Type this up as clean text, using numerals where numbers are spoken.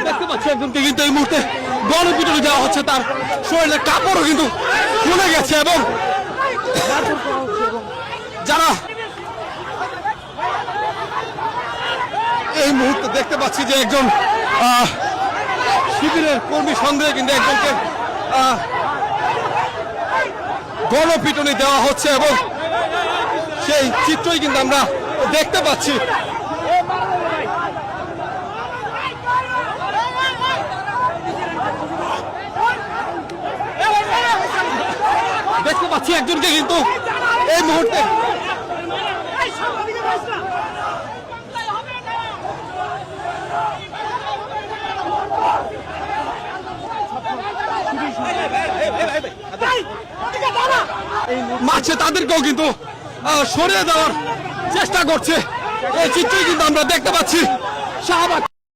দেখতে পাচ্ছি একজনকে কিন্তু এই মুহূর্তে গণপিটুনি দেওয়া হচ্ছে, তার শরীরে কাপড়ও কিন্তু খুলে গেছে এবং যারা এই মুহূর্তে দেখতে পাচ্ছি যে একজন শিবিরের কর্মী সন্দেহে কিন্তু একজনকে গণপিটুনি দেওয়া হচ্ছে এবং সেই চিত্রই কিন্তু আমরা দেখতে পাচ্ছি। দেখতে পাচ্ছি একজনকে কিন্তু এই মুহূর্তে মারছে, তাদেরকেও কিন্তু সরিয়ে দেওয়ার চেষ্টা করছে। এই চিত্রই কিন্তু আমরা দেখতে পাচ্ছি। শাহবাগ